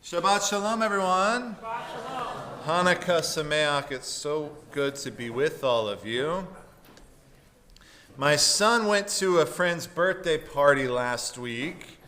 Shabbat Shalom, everyone. Shabbat Shalom. Hanukkah Sameach. It's so good to be with all of you. My son went to a friend's birthday party last week.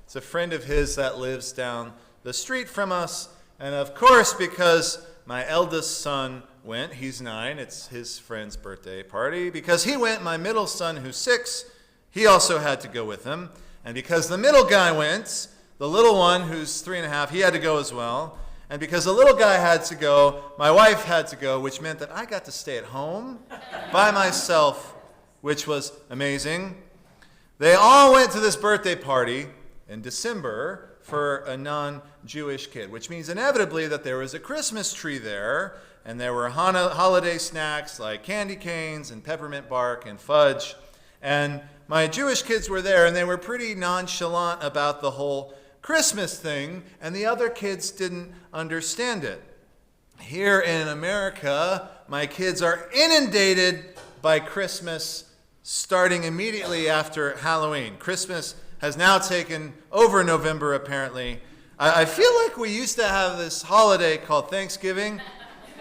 It's a friend of his that lives down the street from us. And of course, because my eldest son went, he's 9, it's his friend's birthday party. Because he went, my middle son, who's 6, he also had to go with him. And because the middle guy went, the little one, who's 3.5, he had to go as well. And because the little guy had to go, my wife had to go, which meant that I got to stay at home by myself, which was amazing. They all went to this birthday party in December for a non-Jewish kid, which means inevitably that there was a Christmas tree there, and there were holiday snacks like candy canes and peppermint bark and fudge. And my Jewish kids were there, and they were pretty nonchalant about the whole Christmas thing, and the other kids didn't understand it. Here in America, my kids are inundated by Christmas starting immediately after Halloween. Christmas has now taken over November, apparently. I feel like we used to have this holiday called Thanksgiving.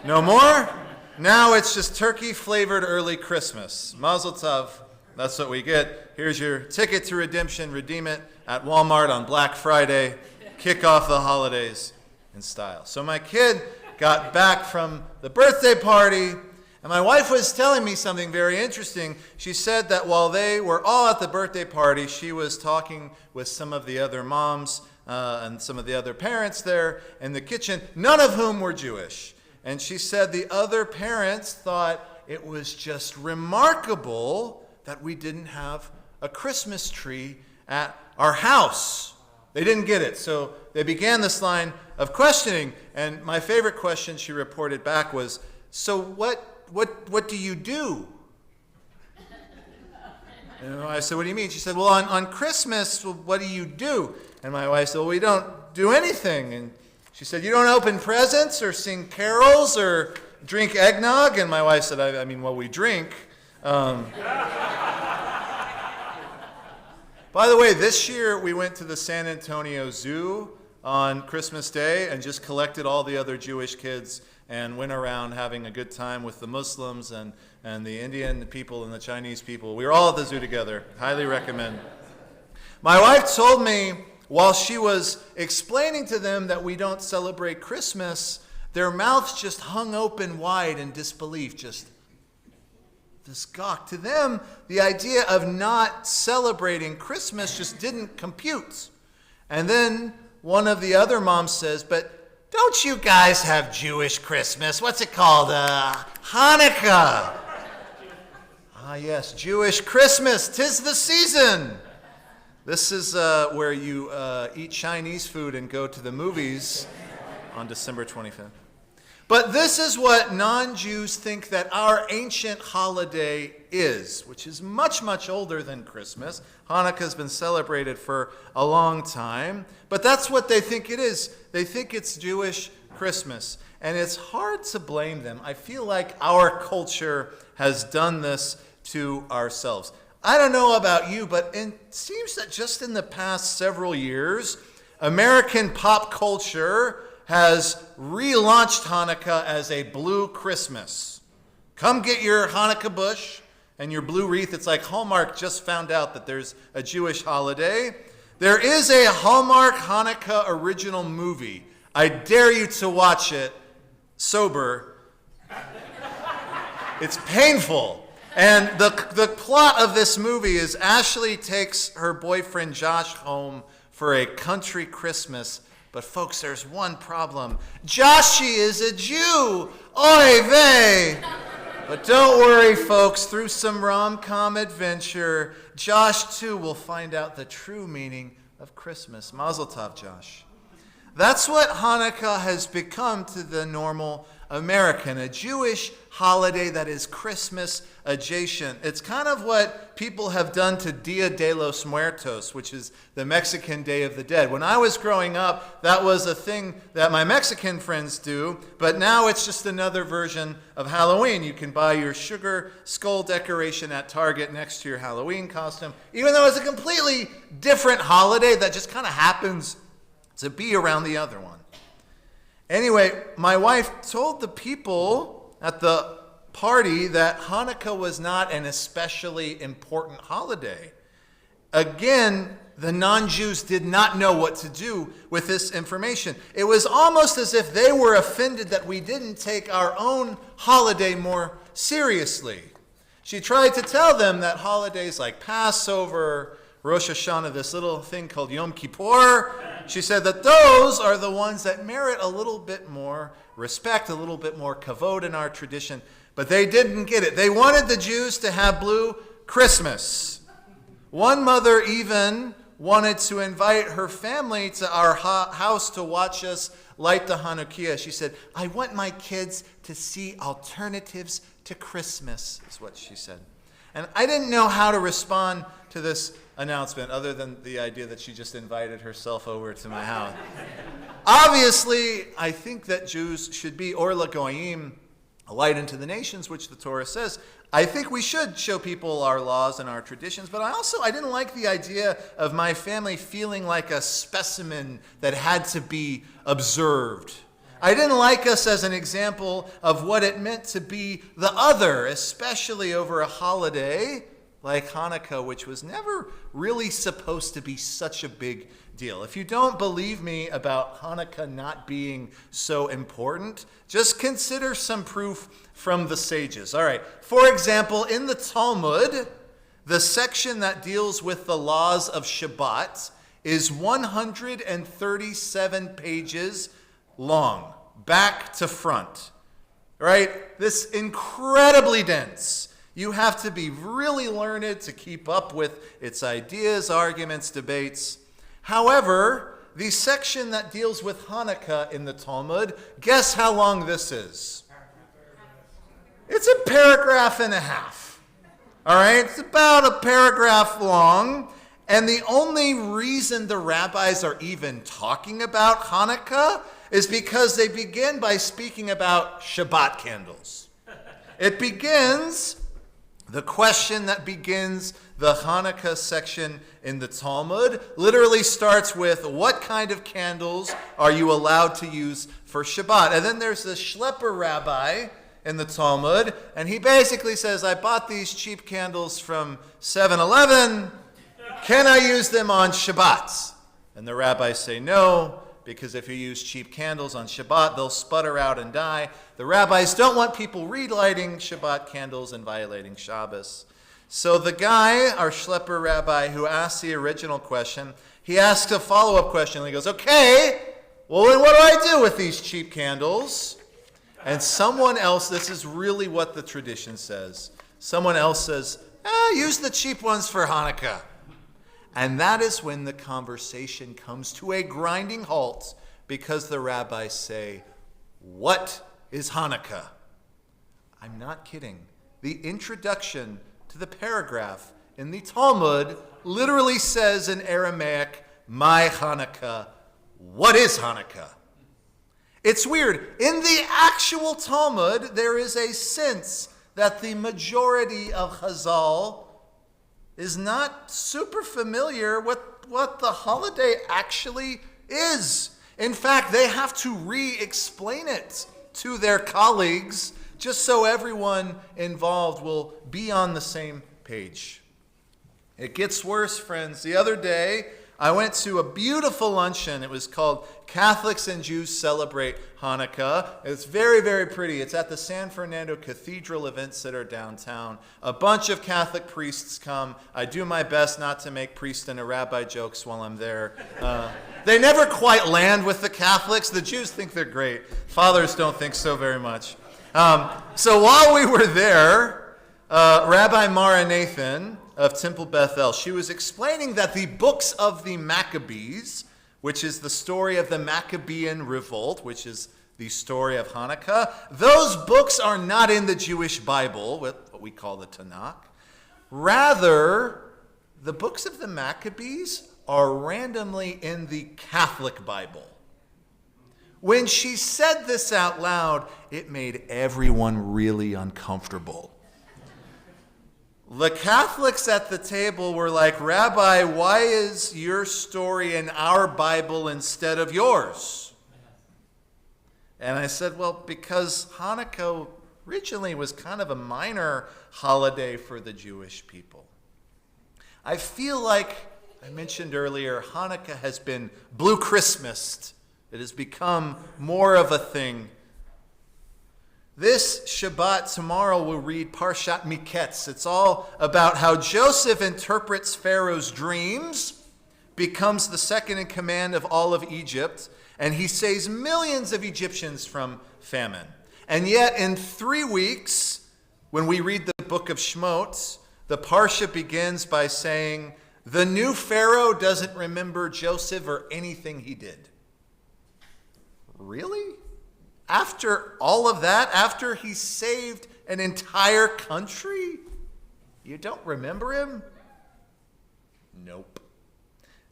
No more? Now it's just turkey-flavored early Christmas. Mazel tov. That's what we get. Here's your ticket to redemption. Redeem it at Walmart on Black Friday. Kick off the holidays in style. So my kid got back from the birthday party, and my wife was telling me something very interesting. She said that while they were all at the birthday party, she was talking with some of the other moms and some of the other parents there in the kitchen, none of whom were Jewish. And she said the other parents thought it was just remarkable that we didn't have a Christmas tree at our house. They didn't get it. So they began this line of questioning. And my favorite question she reported back was, so what do you do? And I said, what do you mean? She said, well, on Christmas, well, what do you do? And my wife said, well, we don't do anything. And she said, you don't open presents or sing carols or drink eggnog? And my wife said, I mean, well, we drink. By the way, this year we went to the San Antonio Zoo on Christmas Day and just collected all the other Jewish kids and went around having a good time with the Muslims and the Indian people and the Chinese people. We were all at the zoo together. Highly recommend. My wife told me while she was explaining to them that we don't celebrate Christmas, their mouths just hung open wide in disbelief, just this gawk. To them, the idea of not celebrating Christmas just didn't compute. And then one of the other moms says, but don't you guys have Jewish Christmas? What's it called? Hanukkah. Ah, yes, Jewish Christmas. 'Tis the season. This is where you eat Chinese food and go to the movies on December 25th. But this is what non-Jews think that our ancient holiday is, which is much, much older than Christmas. Hanukkah has been celebrated for a long time, but that's what they think it is. They think it's Jewish Christmas, and it's hard to blame them. I feel like our culture has done this to ourselves. I don't know about you, but it seems that just in the past several years, American pop culture has relaunched Hanukkah as a blue Christmas. Come get your Hanukkah bush and your blue wreath. It's like Hallmark just found out that there's a Jewish holiday. There is a Hallmark Hanukkah original movie. I dare you to watch it sober. It's painful. And the plot of this movie is Ashley takes her boyfriend Josh home for a country Christmas. But folks, there's one problem. Joshie is a Jew. Oy vey. But don't worry, folks. Through some rom-com adventure, Josh, too, will find out the true meaning of Christmas. Mazel tov, Josh. That's what Hanukkah has become to the normal American, a Jewish holiday that is Christmas adjacent. It's kind of what people have done to Dia de los Muertos, which is the Mexican Day of the Dead. When I was growing up, that was a thing that my Mexican friends do, but now it's just another version of Halloween. You can buy your sugar skull decoration at Target next to your Halloween costume, even though it's a completely different holiday that just kind of happens to be around the other one. Anyway, my wife told the people at the party that Hanukkah was not an especially important holiday. Again, the non-Jews did not know what to do with this information. It was almost as if they were offended that we didn't take our own holiday more seriously. She tried to tell them that holidays like Passover, Rosh Hashanah, this little thing called Yom Kippur, she said that those are the ones that merit a little bit more respect, a little bit more kavod in our tradition. But they didn't get it. They wanted the Jews to have blue Christmas. One mother even wanted to invite her family to our house to watch us light the Hanukkah. She said, I want my kids to see alternatives to Christmas, is what she said. And I didn't know how to respond to this announcement other than the idea that she just invited herself over to my house. Obviously, I think that Jews should be Or LaGoyim, a light into the nations, which the Torah says. I think we should show people our laws and our traditions, but I didn't like the idea of my family feeling like a specimen that had to be observed. I didn't like us as an example of what it meant to be the other, especially over a holiday like Hanukkah, which was never really supposed to be such a big deal. If you don't believe me about Hanukkah not being so important, just consider some proof from the sages. All right, for example, in the Talmud, the section that deals with the laws of Shabbat is 137 pages long, back to front. Right? This incredibly dense. You have to be really learned to keep up with its ideas, arguments, debates. However, the section that deals with Hanukkah in the Talmud, guess how long this is? It's a paragraph and a half. All right? It's about a paragraph long. And the only reason the rabbis are even talking about Hanukkah is because they begin by speaking about Shabbat candles. It begins, the question that begins the Hanukkah section in the Talmud literally starts with, what kind of candles are you allowed to use for Shabbat? And then there's the Schlepper rabbi in the Talmud, and he basically says, I bought these cheap candles from 7-Eleven. Can I use them on Shabbat? And the rabbis say no, because if you use cheap candles on Shabbat, they'll sputter out and die. The rabbis don't want people relighting Shabbat candles and violating Shabbos. So the guy, our Schlepper rabbi, who asked the original question, he asks a follow-up question. And he goes, okay, well then what do I do with these cheap candles? And someone else, this is really what the tradition says, someone else says, use the cheap ones for Hanukkah. And that is when the conversation comes to a grinding halt, because the rabbis say, what is Hanukkah? I'm not kidding. The introduction to the paragraph in the Talmud literally says in Aramaic, my Hanukkah, what is Hanukkah? It's weird. In the actual Talmud, there is a sense that the majority of Chazal is not super familiar with what the holiday actually is. In fact, they have to re-explain it to their colleagues just so everyone involved will be on the same page. It gets worse, friends. The other day, I went to a beautiful luncheon. It was called Catholics and Jews Celebrate Hanukkah. It's very, very pretty. It's at the San Fernando Cathedral Event Center downtown. A bunch of Catholic priests come. I do my best not to make priest and a rabbi jokes while I'm there. They never quite land with the Catholics. The Jews think they're great. Fathers don't think so very much. So while we were there, Rabbi Mara Nathan of Temple Bethel, she was explaining that the books of the Maccabees, which is the story of the Maccabean revolt, which is the story of Hanukkah, those books are not in the Jewish Bible, what we call the Tanakh. Rather, the books of the Maccabees are randomly in the Catholic Bible. When she said this out loud, it made everyone really uncomfortable. The Catholics at the table were like, Rabbi, why is your story in our Bible instead of yours? And I said, well, because Hanukkah originally was kind of a minor holiday for the Jewish people. I feel like, I mentioned earlier, Hanukkah has been Blue Christmased. It has become more of a thing. This Shabbat tomorrow we'll read Parshat Miketz. It's all about how Joseph interprets Pharaoh's dreams, becomes the second in command of all of Egypt, and he saves millions of Egyptians from famine. And yet in 3 weeks, when we read the book of Shemot, the Parsha begins by saying, the new Pharaoh doesn't remember Joseph or anything he did. Really? After all of that, after he saved an entire country, you don't remember him? Nope.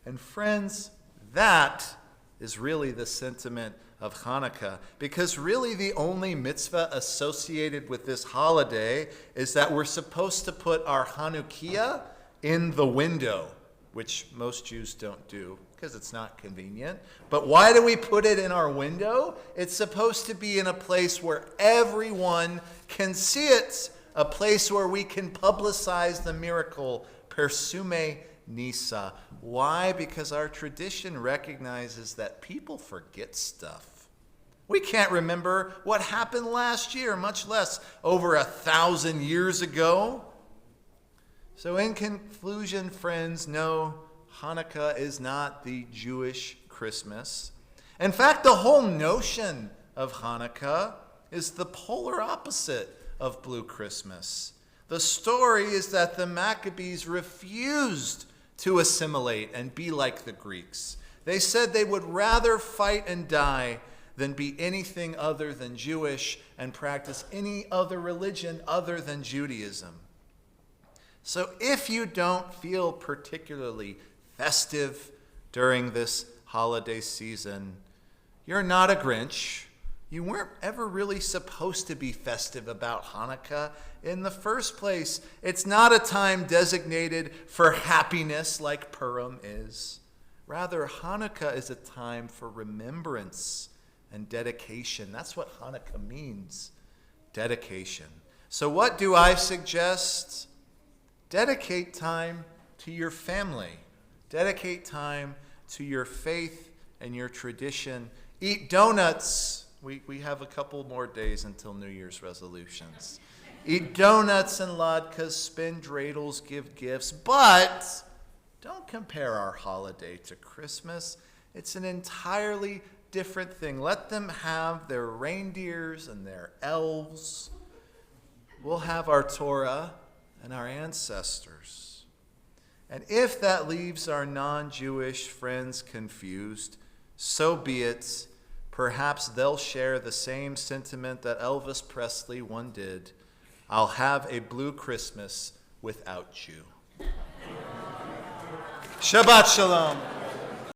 And friends, that is really the sentiment of Hanukkah, because really the only mitzvah associated with this holiday is that we're supposed to put our Hanukkah in the window, which most Jews don't do because it's not convenient. But why do we put it in our window? It's supposed to be in a place where everyone can see it, a place where we can publicize the miracle, persume Nisa. Why? Because our tradition recognizes that people forget stuff. We can't remember what happened last year, much less over 1,000 years ago. So in conclusion, friends, no, Hanukkah is not the Jewish Christmas. In fact, the whole notion of Hanukkah is the polar opposite of Blue Christmas. The story is that the Maccabees refused to assimilate and be like the Greeks. They said they would rather fight and die than be anything other than Jewish and practice any other religion other than Judaism. So if you don't feel particularly festive during this holiday season, you're not a Grinch. You weren't ever really supposed to be festive about Hanukkah in the first place. It's not a time designated for happiness like Purim is. Rather, Hanukkah is a time for remembrance and dedication. That's what Hanukkah means, dedication. So what do I suggest? Dedicate time to your family. Dedicate time to your faith and your tradition. Eat donuts. We have a couple more days until New Year's resolutions. Eat donuts and latkes, spin dreidels, give gifts, but don't compare our holiday to Christmas. It's an entirely different thing. Let them have their reindeers and their elves. We'll have our Torah and our ancestors. And if that leaves our non-Jewish friends confused, so be it. Perhaps they'll share the same sentiment that Elvis Presley one did. I'll have a blue Christmas without you. Shabbat Shalom.